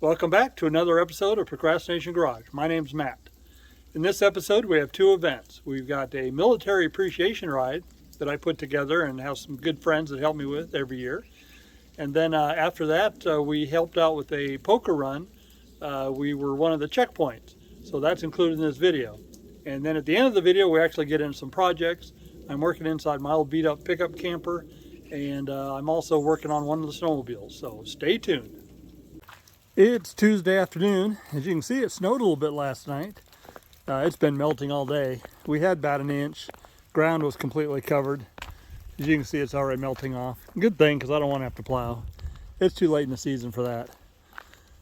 Welcome back to another episode of Procrastination Garage. My name's Matt. In this episode we have two events. We've got a military appreciation ride that I put together and have some good friends that help me with every year. And then after that we helped out with a poker run. We were one of the checkpoints. So that's included in this video. And then at the end of the video we actually get into some projects. I'm working inside my old beat up pickup camper, and I'm also working on one of the snowmobiles. So stay tuned. It's Tuesday afternoon. As you can see, it snowed a little bit last night. It's been melting all day. We had about an inch. Ground was completely covered. As you can see, it's already melting off. Good thing, because I don't want to have to plow. It's too late in the season for that.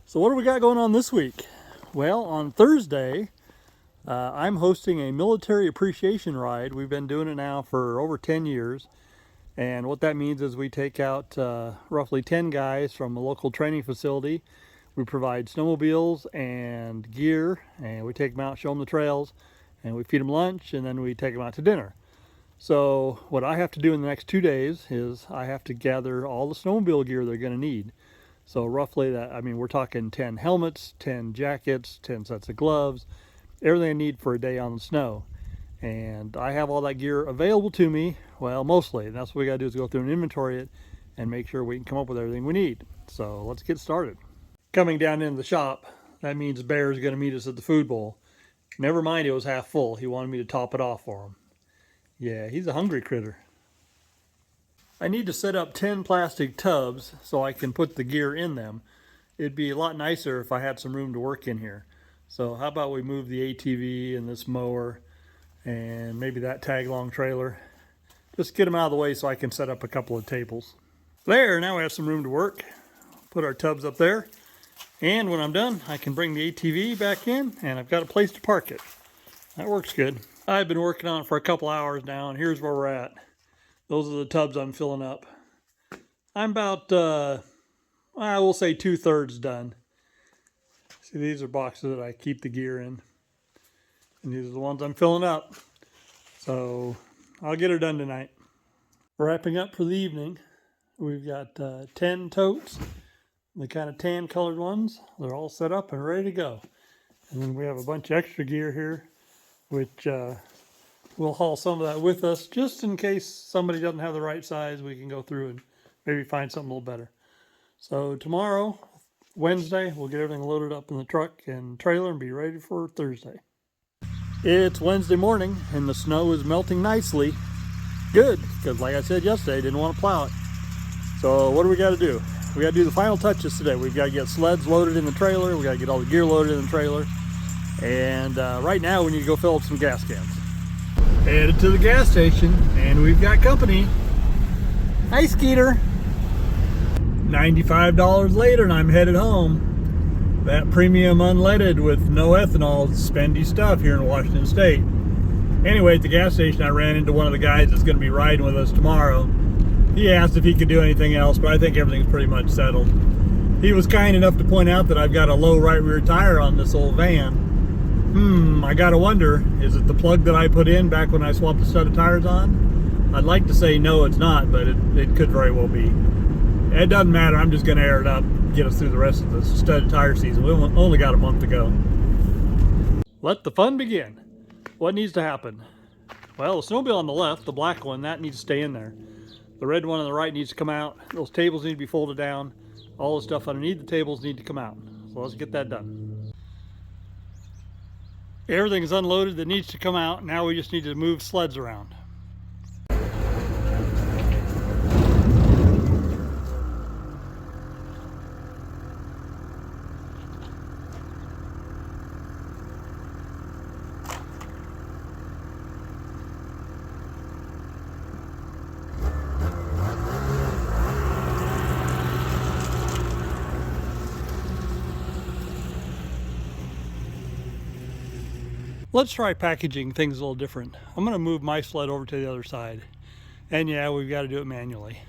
So what do we got going on this week? Well, on Thursday, I'm hosting a military appreciation ride. We've been doing it now for over 10 years. And what that means is we take out roughly 10 guys from a local training facility. We provide snowmobiles and gear, and we take them out, show them the trails, and we feed them lunch, and then we take them out to dinner. So what I have to do in the next 2 days is I have to gather all the snowmobile gear they're going to need. So roughly that, I mean, we're talking 10 helmets, 10 jackets, 10 sets of gloves, everything I need for a day on the snow. And I have all that gear available to me, well, mostly. And that's what we got to do is go through and inventory it and make sure we can come up with everything we need. So let's get started. Coming down into the shop, that means Bear's going to meet us at the food bowl. Never mind, it was half full. He wanted me to top it off for him. Yeah, he's a hungry critter. I need to set up 10 plastic tubs so I can put the gear in them. It'd be a lot nicer if I had some room to work in here. So how about we move the ATV and this mower and maybe that tag-along trailer. Just get them out of the way so I can set up a couple of tables. There, now we have some room to work. Put our tubs up there. And when I'm done, I can bring the ATV back in, and I've got a place to park it. That works good. I've been working on it for a couple hours now, and here's where we're at. Those are the tubs I'm filling up. I'm about, I will say 2/3 done. See, these are boxes that I keep the gear in. And these are the ones I'm filling up. So I'll get her done tonight. Wrapping up for the evening, we've got 10 totes. The kind of tan colored ones. They're all set up and ready to go. And then we have a bunch of extra gear here, which we'll haul some of that with us just in case somebody doesn't have the right size. We can go through and maybe find something a little better. So tomorrow, Wednesday, we'll get everything loaded up in the truck and trailer and be ready for Thursday. It's Wednesday morning and the snow is melting nicely. Good, because like I said yesterday, I didn't want to plow it. So what do we got to do? We got to do the final touches today. We've got to get sleds loaded in the trailer. We got to get all the gear loaded in the trailer. And right now we need to go fill up some gas cans. Headed to the gas station and we've got company. Hi, Skeeter. $95 later and I'm headed home. That premium unleaded with no ethanol is spendy stuff here in Washington State. Anyway, at the gas station I ran into one of the guys that's going to be riding with us tomorrow. He asked if he could do anything else, but I think everything's pretty much settled. He was kind enough to point out that I've got a low right rear tire on this old van. I gotta wonder, is it the plug that I put in back when I swapped the stud of tires on? I'd like to say no, it's not, but it could very well be. It doesn't matter, I'm just gonna air it up, get us through the rest of the stud tire season. We only got a month to go. Let the fun begin. What needs to happen? Well, the snowmobile on the left, the black one, that needs to stay in there. The red one on the right needs to come out. Those tables need to be folded down. All the stuff underneath the tables need to come out. So let's get that done. Everything is unloaded that needs to come out. Now we just need to move sleds around. Let's try packaging things a little different. I'm going to move my sled over to the other side. And yeah, we've got to do it manually.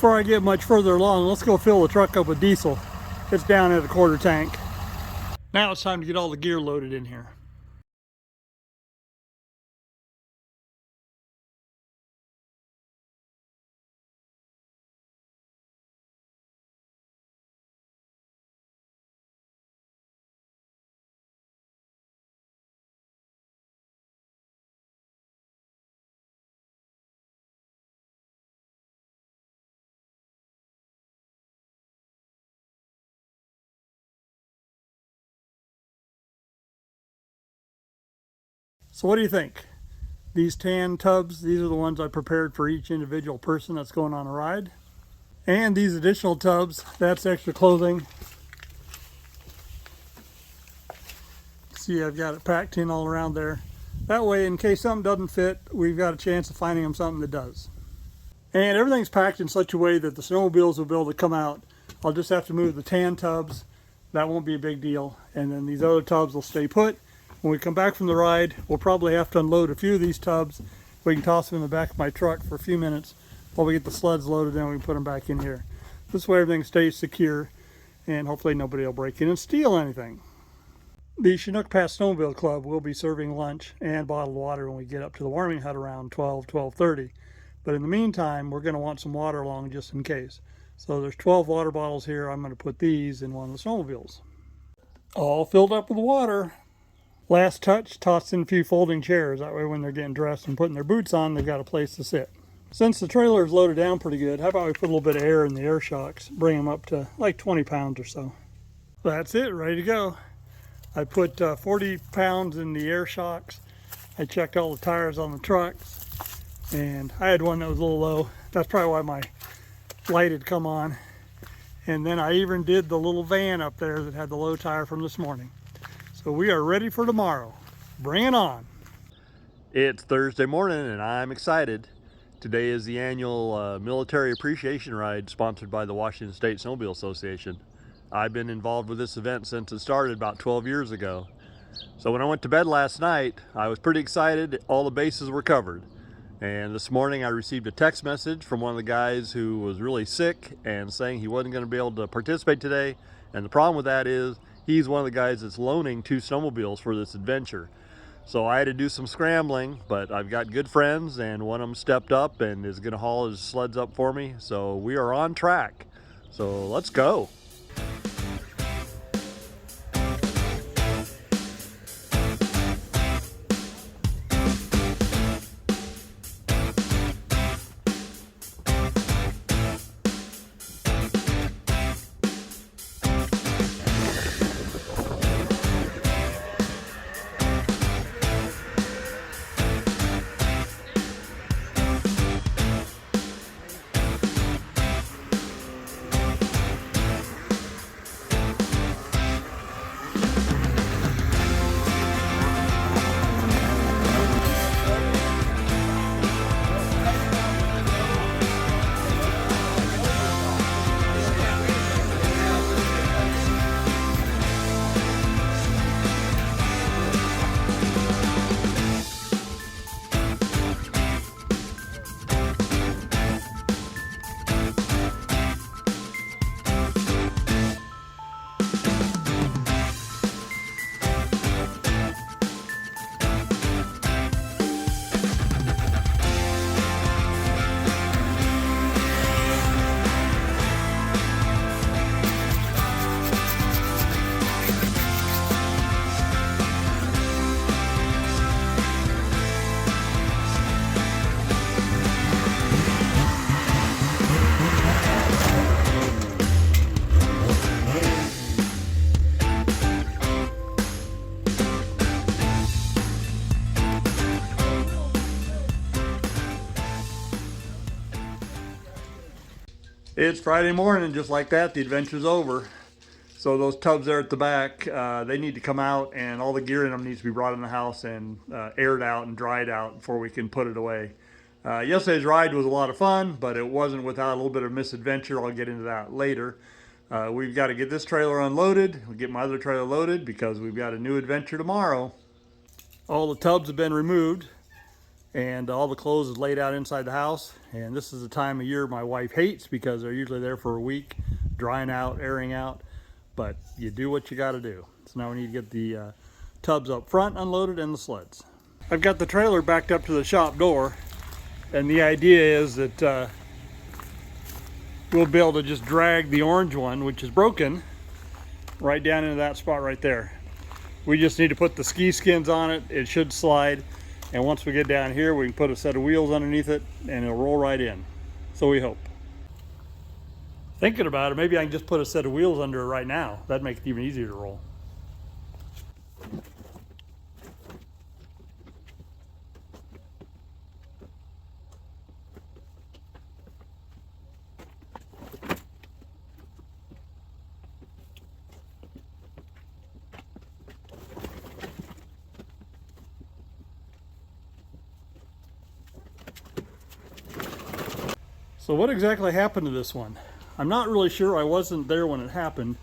Before I get much further along, let's go fill the truck up with diesel. It's down at a quarter tank. Now it's time to get all the gear loaded in here. So what do you think? These tan tubs, these are the ones I prepared for each individual person that's going on a ride. And these additional tubs, that's extra clothing. See, I've got it packed in all around there. That way, in case something doesn't fit, we've got a chance of finding them something that does. And everything's packed in such a way that the snowmobiles will be able to come out. I'll just have to move the tan tubs. That won't be a big deal. And then these other tubs will stay put. When we come back from the ride, we'll probably have to unload a few of these tubs. We can toss them in the back of my truck for a few minutes while we get the sleds loaded, and we can put them back in here. This way everything stays secure, and hopefully nobody will break in and steal anything. The Chinook Pass Snowmobile Club will be serving lunch and bottled water when we get up to the warming hut around 12:30. But in the meantime, we're going to want some water along just in case. So there's 12 water bottles here. I'm going to put these in one of the snowmobiles. All filled up with water. Last touch, toss in a few folding chairs. That way when they're getting dressed and putting their boots on, they've got a place to sit. Since the trailer is loaded down pretty good, how about we put a little bit of air in the air shocks, bring them up to like 20 pounds or so. That's it, ready to go. I put 40 pounds in the air shocks. I checked all the tires on the trucks, and I had one that was a little low. That's probably why my light had come on. And then I even did the little van up there that had the low tire from this morning. So we are ready for tomorrow. Bring it on. It's Thursday morning and I'm excited. Today is the annual Military Appreciation Ride sponsored by the Washington State Snowmobile Association. I've been involved with this event since it started about 12 years ago. So when I went to bed last night, I was pretty excited. All the bases were covered. And this morning I received a text message from one of the guys who was really sick and saying he wasn't going to be able to participate today. And the problem with that is he's one of the guys that's loaning 2 snowmobiles for this adventure. So I had to do some scrambling, but I've got good friends and one of them stepped up and is going to haul his sleds up for me. So we are on track. So let's go. It's Friday morning, just like that, the adventure's over. So those tubs there at the back, they need to come out and all the gear in them needs to be brought in the house and aired out and dried out before we can put it away. Yesterday's ride was a lot of fun, but it wasn't without a little bit of misadventure. I'll get into that later. We've got to get this trailer unloaded, we'll get my other trailer loaded because we've got a new adventure tomorrow. All the tubs have been removed and all the clothes is laid out inside the house, and this is the time of year my wife hates because they're usually there for a week, drying out, airing out, but you do what you got to do. So now we need to get the tubs up front unloaded and the sleds. I've got the trailer backed up to the shop door, and the idea is that we'll be able to just drag the orange one, which is broken, right down into that spot right there. We just need to put the ski skins on it. It should slide. And once we get down here, we can put a set of wheels underneath it and it'll roll right in. So we hope. Thinking about it, maybe I can just put a set of wheels under it right now. That'd make it even easier to roll. So what exactly happened to this one? I'm not really sure. I wasn't there when it happened,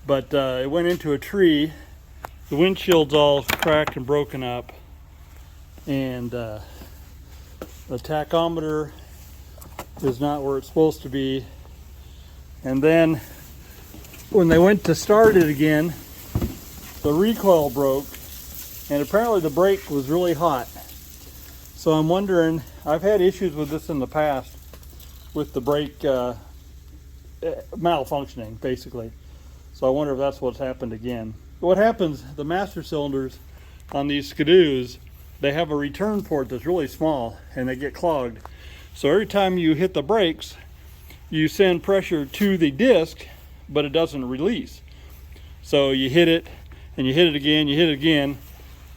but it went into a tree. The windshield's all cracked and broken up, and the tachometer is not where it's supposed to be. And then when they went to start it again, the recoil broke, and apparently the brake was really hot. So I'm wondering, I've had issues with this in the past, with the brake malfunctioning basically. So I wonder if that's what's happened again. What happens, the master cylinders on these skidoos, they have a return port that's really small and they get clogged. So every time you hit the brakes, you send pressure to the disc, but it doesn't release. So you hit it and you hit it again, you hit it again,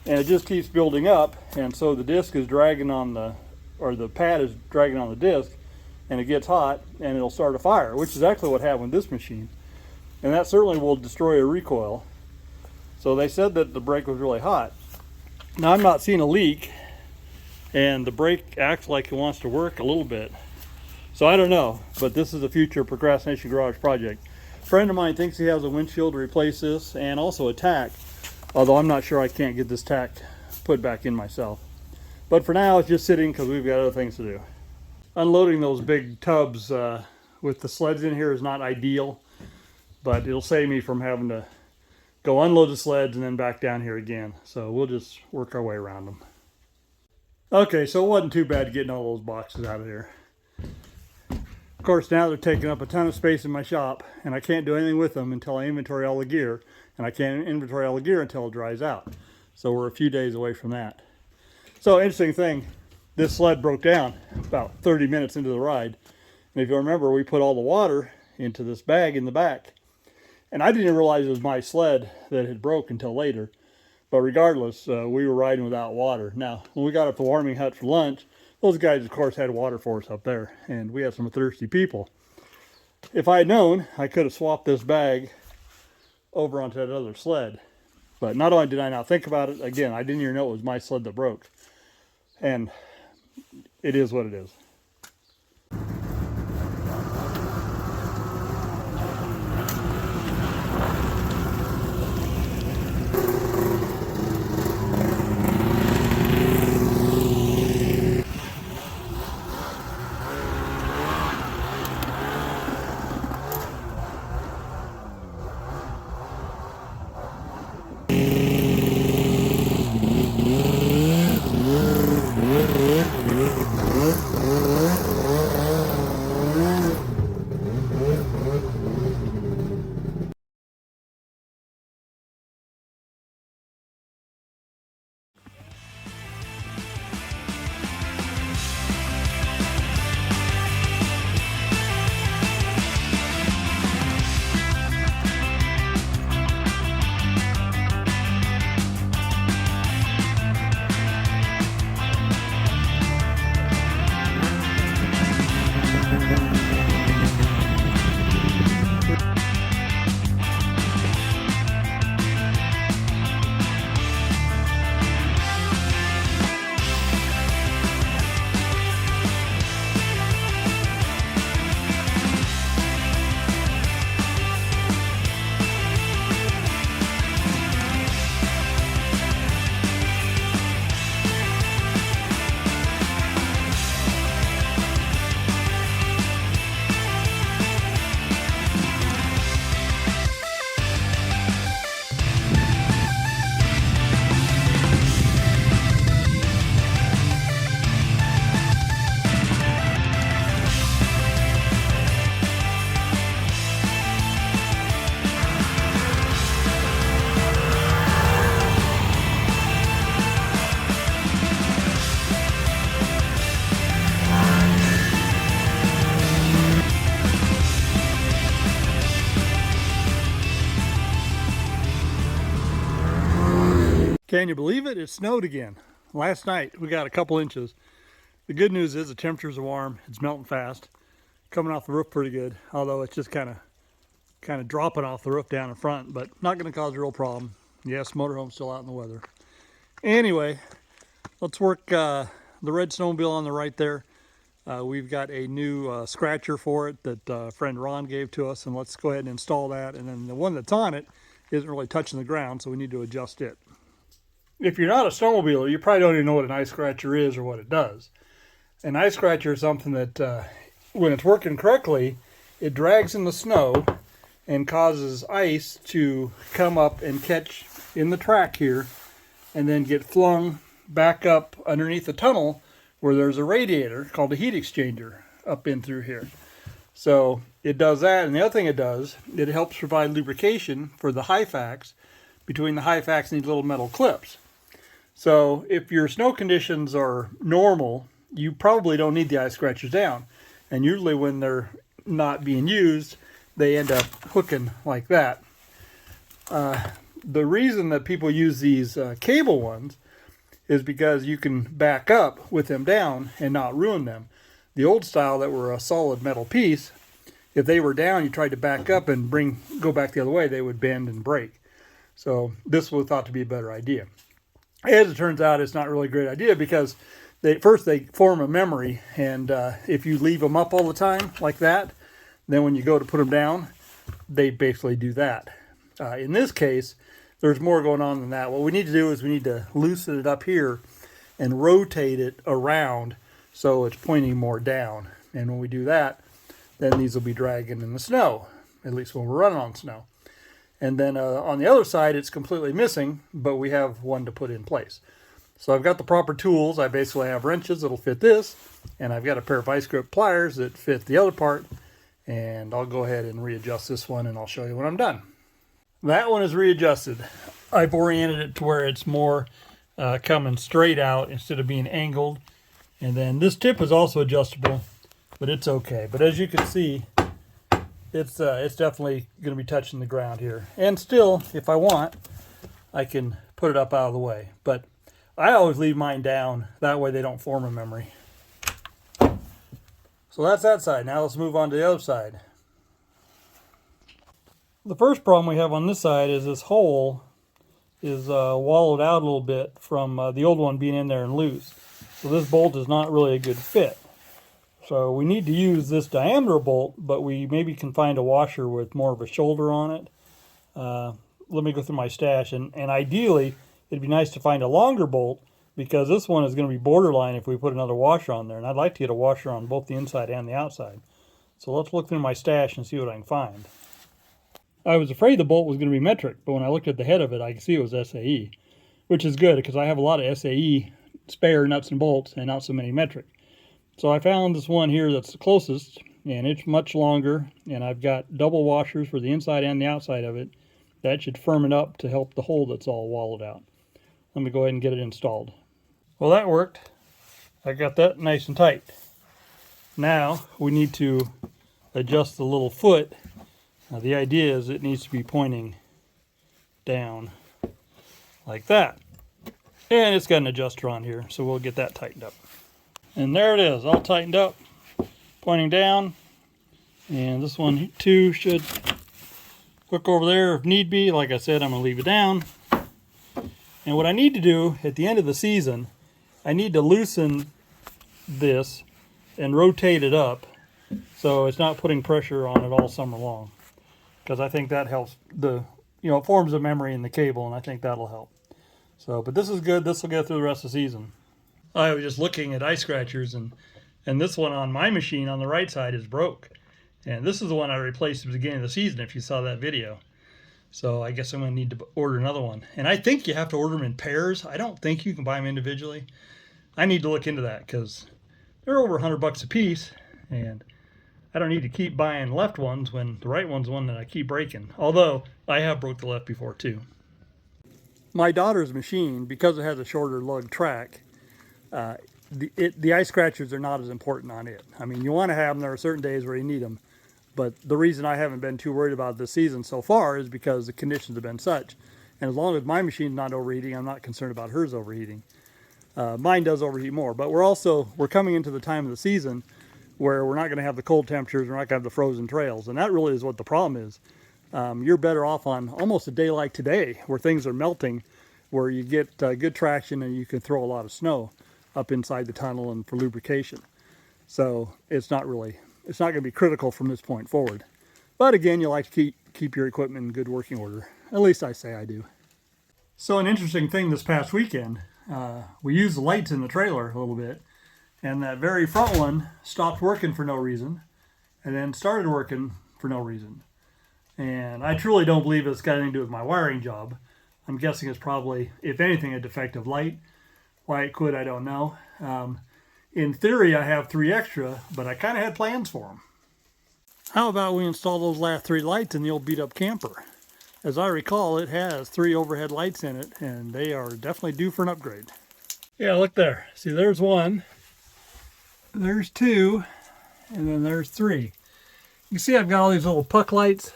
and it just keeps building up, and so the disc is dragging on the, or the pad is dragging on the disc, and it gets hot and it'll start a fire, which is actually what happened with this machine. And that certainly will destroy a recoil. So they said that the brake was really hot. Now I'm not seeing a leak, and the brake acts like it wants to work a little bit. So I don't know, but this is a future Procrastination Garage project. A friend of mine thinks he has a windshield to replace this, and also a tack, although I'm not sure. I can't get this tack put back in myself. But for now, it's just sitting because we've got other things to do. Unloading those big tubs with the sleds in here is not ideal, but it'll save me from having to go unload the sleds and then back down here again. So we'll just work our way around them. Okay, so it wasn't too bad getting all those boxes out of here. Of course, now they're taking up a ton of space in my shop, and I can't do anything with them until I inventory all the gear, and I can't inventory all the gear until it dries out. So we're a few days away from that. So interesting thing, this sled broke down about 30 minutes into the ride. And if you remember, we put all the water into this bag in the back. And I didn't realize it was my sled that had broke until later. But regardless, we were riding without water. Now, when we got up to Warming Hut for lunch, those guys, of course, had water for us up there. And we had some thirsty people. If I had known, I could have swapped this bag over onto that other sled. But not only did I not think about it, again, I didn't even know it was my sled that broke. And it is what it is. Can you believe it? It snowed again. Last night we got a couple inches. The good news is the temperatures are warm. It's melting fast. Coming off the roof pretty good, although it's just kind of dropping off the roof down in front, but not going to cause a real problem. Yes, motorhome's still out in the weather. Anyway, let's work the red snowmobile on the right there. We've got a new scratcher for it that friend Ron gave to us, and let's go ahead and install that. And then the one that's on it isn't really touching the ground, so we need to adjust it. If you're not a snowmobiler, you probably don't even know what an ice scratcher is or what it does. An ice scratcher is something that, when it's working correctly, it drags in the snow and causes ice to come up and catch in the track here and then get flung back up underneath the tunnel where there's a radiator called a heat exchanger up in through here. So it does that, and the other thing it does, it helps provide lubrication for the high facts between the high facts and these little metal clips. So if your snow conditions are normal, you probably don't need the ice scratchers down. And usually when they're not being used, they end up hooking like that. The reason that people use these cable ones is because you can back up with them down and not ruin them. The old style that were a solid metal piece, if they were down, you tried to back up and go back the other way, they would bend and break. So this was thought to be a better idea. As it turns out, it's not really a great idea because first they form a memory, and if you leave them up all the time like that, then when you go to put them down, they basically do that. In this case, there's more going on than that. What we need to do is we need to loosen it up here and rotate it around so it's pointing more down. And when we do that, then these will be dragging in the snow, at least when we're running on snow. And then on the other side, it's completely missing, but we have one to put in place. So I've got the proper tools. I basically have wrenches that'll fit this, and I've got a pair of vice grip pliers that fit the other part, and I'll go ahead and readjust this one, and I'll show you when I'm done. That one is readjusted. I've oriented it to where it's more coming straight out instead of being angled. And then this tip is also adjustable, but it's okay. But as you can see, it's definitely going to be touching the ground here. And still, if I want, I can put it up out of the way. But I always leave mine down. That way they don't form a memory. So that's that side. Now let's move on to the other side. The first problem we have on this side is this hole is wallowed out a little bit from the old one being in there and loose. So this bolt is not really a good fit. So we need to use this diameter bolt, but we maybe can find a washer with more of a shoulder on it. Let me go through my stash, and ideally it'd be nice to find a longer bolt, because this one is going to be borderline if we put another washer on there, and I'd like to get a washer on both the inside and the outside. So let's look through my stash and see what I can find. I was afraid the bolt was going to be metric, but when I looked at the head of it, I could see it was SAE, which is good because I have a lot of SAE spare nuts and bolts and not so many metric. So I found this one here that's the closest, and it's much longer, and I've got double washers for the inside and the outside of it. That should firm it up to help the hole that's all wallowed out. Let me go ahead and get it installed. Well, that worked. I got that nice and tight. Now we need to adjust the little foot. Now the idea is it needs to be pointing down like that. And it's got an adjuster on here, so we'll get that tightened up. And there it is, all tightened up, pointing down. And this one too should hook over there if need be. Like I said, I'm gonna leave it down. And what I need to do at the end of the season, I need to loosen this and rotate it up so it's not putting pressure on it all summer long. Because I think that helps it forms a memory in the cable, and I think that'll help. So, but this is good. This will get through the rest of the season. I was just looking at ice scratchers, and this one on my machine on the right side is broke. And this is the one I replaced at the beginning of the season, if you saw that video. So I guess I'm going to need to order another one. And I think you have to order them in pairs. I don't think you can buy them individually. I need to look into that because they're over $100 a piece, and I don't need to keep buying left ones when the right one's the one that I keep breaking. Although I have broke the left before too. My daughter's machine, because it has a shorter lug track, the ice scratchers are not as important on it. I mean, you want to have them. There are certain days where you need them. But the reason I haven't been too worried about this season so far is because the conditions have been such. And as long as my machine's not overheating, I'm not concerned about hers overheating. Mine does overheat more. But we're coming into the time of the season where we're not going to have the cold temperatures, we're not going to have the frozen trails. And that really is what the problem is. You're better off on almost a day like today where things are melting, where you get good traction and you can throw a lot of snow up inside the tunnel and for lubrication. So it's not going to be critical from this point forward. But again, you like to keep your equipment in good working order. At least I say I do. So an interesting thing this past weekend, we used the lights in the trailer a little bit, and that very front one stopped working for no reason and then started working for no reason. And I truly don't believe it's got anything to do with my wiring job. I'm guessing it's probably, if anything, a defective light. Why it could, I don't know. In theory, I have 3 extra, but I kind of had plans for them. How about we install those last 3 lights in the old beat-up camper? As I recall, it has 3 overhead lights in it, and they are definitely due for an upgrade. Yeah, look there. See, there's 1, there's 2, and then there's 3. You can see I've got all these little puck lights.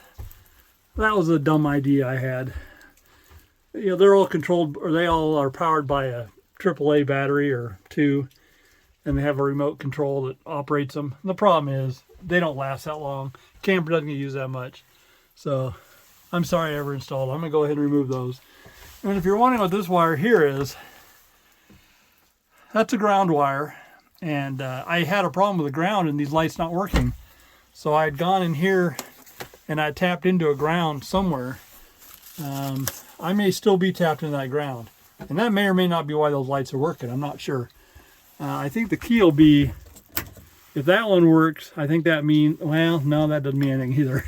That was a dumb idea I had. You know, they're all controlled, or they all are powered by a AAA battery or 2, and they have a remote control that operates them. And the problem is they don't last that long. Camper doesn't get used that much. So I'm sorry I ever installed them. I'm going to go ahead and remove those. And if you're wondering what this wire here is, that's a ground wire. And I had a problem with the ground and these lights not working. So I had gone in here and I tapped into a ground somewhere. I may still be tapped into that ground. And that may or may not be why those lights are working. I'm not sure. I think the key will be, if that one works, I think that means, well, no, that doesn't mean anything either.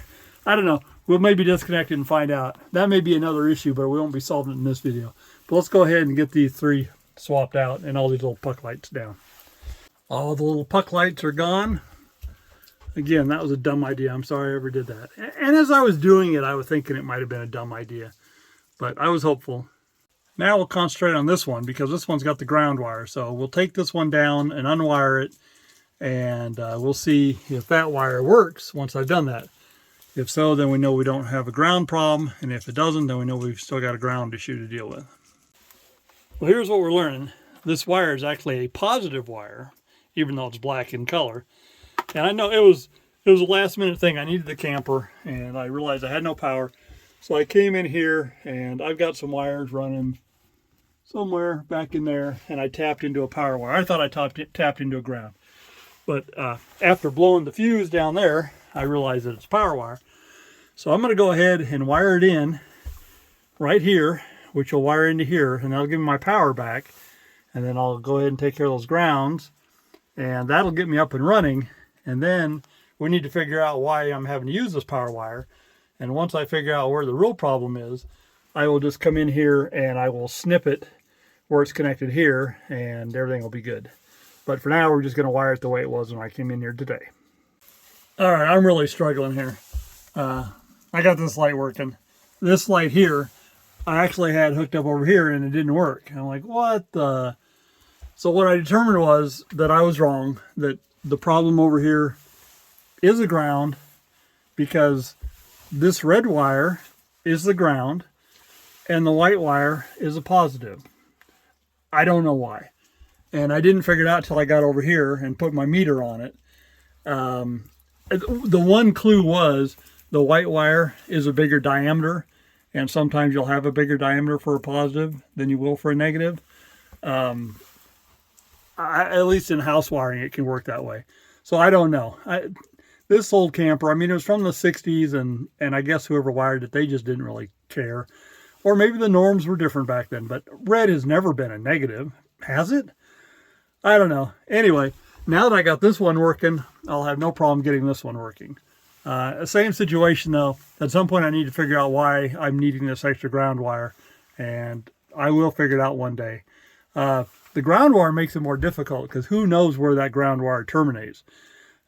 I don't know. We'll maybe disconnect it and find out. That may be another issue, but we won't be solving it in this video. But let's go ahead and get these three swapped out and all these little puck lights down. All the little puck lights are gone. Again, that was a dumb idea. I'm sorry I ever did that. And as I was doing it, I was thinking it might have been a dumb idea. But I was hopeful. Now we'll concentrate on this one because this one's got the ground wire. So we'll take this one down and unwire it. And we'll see if that wire works once I've done that. If so, then we know we don't have a ground problem. And if it doesn't, then we know we've still got a ground issue to deal with. Well, here's what we're learning. This wire is actually a positive wire, even though it's black in color. And I know it was a last minute thing. I needed the camper and I realized I had no power. So I came in here and I've got some wires running somewhere back in there and I tapped into a power wire. I thought I tapped into a ground. But after blowing the fuse down there, I realized that it's power wire. So I'm going to go ahead and wire it in right here, which will wire into here, and that'll give me my power back. And then I'll go ahead and take care of those grounds, and that'll get me up and running. And then we need to figure out why I'm having to use this power wire. And once I figure out where the real problem is, I will just come in here and I will snip it where it's connected here, and everything will be good. But for now, we're just going to wire it the way it was when I came in here today. All right, I'm really struggling here. I got this light working. This light here, I actually had hooked up over here and it didn't work. And I'm like, what the? So what I determined was that I was wrong, that the problem over here is the ground, because this red wire is the ground and the white wire is a positive. I don't know why. And I didn't figure it out till I got over here and put my meter on it. The one clue was the white wire is a bigger diameter, and sometimes you'll have a bigger diameter for a positive than you will for a negative. At least in house wiring, it can work that way. So I don't know. This old camper, I mean, it was from the 60s, and I guess whoever wired it, they just didn't really care. Or maybe the norms were different back then, but red has never been a negative. Has it? I don't know. Anyway, now that I got this one working, I'll have no problem getting this one working. Same situation though. At some point I need to figure out why I'm needing this extra ground wire, and I will figure it out one day. The ground wire makes it more difficult because who knows where that ground wire terminates.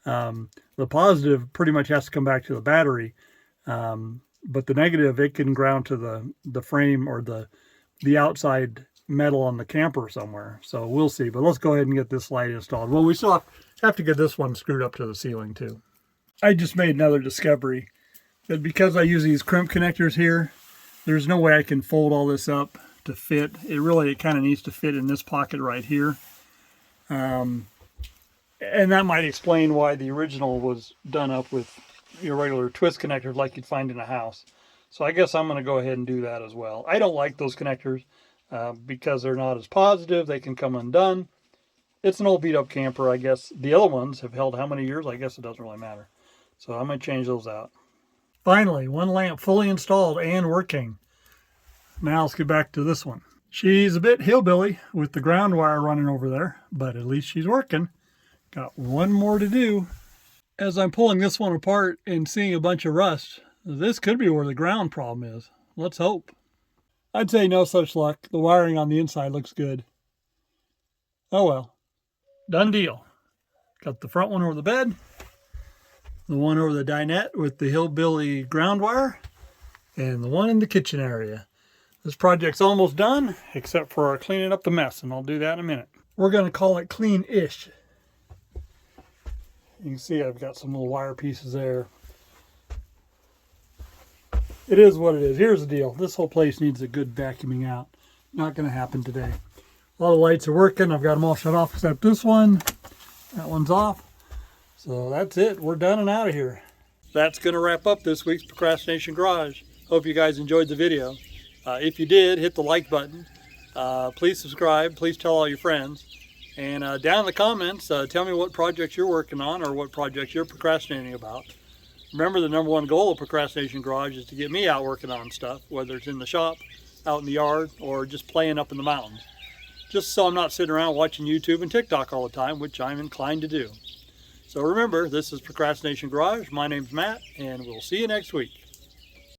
The positive pretty much has to come back to the battery, but the negative, it can ground to the frame or the outside metal on the camper somewhere. So we'll see, but let's go ahead and get this light installed. Well, we still have to get this one screwed up to the ceiling too. I just made another discovery that because I use these crimp connectors here, there's no way I can fold all this up to fit. It kind of needs to fit in this pocket right here. And that might explain why the original was done up with your regular twist connectors like you'd find in a house. So I guess I'm going to go ahead and do that as well. I don't like those connectors because they're not as positive. They can come undone. It's an old beat up camper, I guess. The other ones have held how many years? I guess it doesn't really matter. So I'm going to change those out. Finally, one lamp fully installed and working. Now let's get back to this one. She's a bit hillbilly with the ground wire running over there, but at least she's working. Got one more to do. As I'm pulling this one apart and seeing a bunch of rust, this could be where the ground problem is. Let's hope. I'd say no such luck. The wiring on the inside looks good. Oh well. Done deal. Got the front one over the bed. The one over the dinette with the hillbilly ground wire. And the one in the kitchen area. This project's almost done, except for cleaning up the mess, and I'll do that in a minute. We're going to call it clean-ish. You can see I've got some little wire pieces there. It is what it is. Here's the deal. This whole place needs a good vacuuming out. Not going to happen today. All the lights are working. I've got them all shut off except this one. That one's off. So that's it. We're done and out of here. That's going to wrap up this week's Procrastination Garage. Hope you guys enjoyed the video. If you did, hit the like button. Please subscribe. Please tell all your friends. And down in the comments, tell me what projects you're working on or what projects you're procrastinating about. Remember, the number one goal of Procrastination Garage is to get me out working on stuff, whether it's in the shop, out in the yard, or just playing up in the mountains. Just so I'm not sitting around watching YouTube and TikTok all the time, which I'm inclined to do. So remember, this is Procrastination Garage. My name's Matt, and we'll see you next week.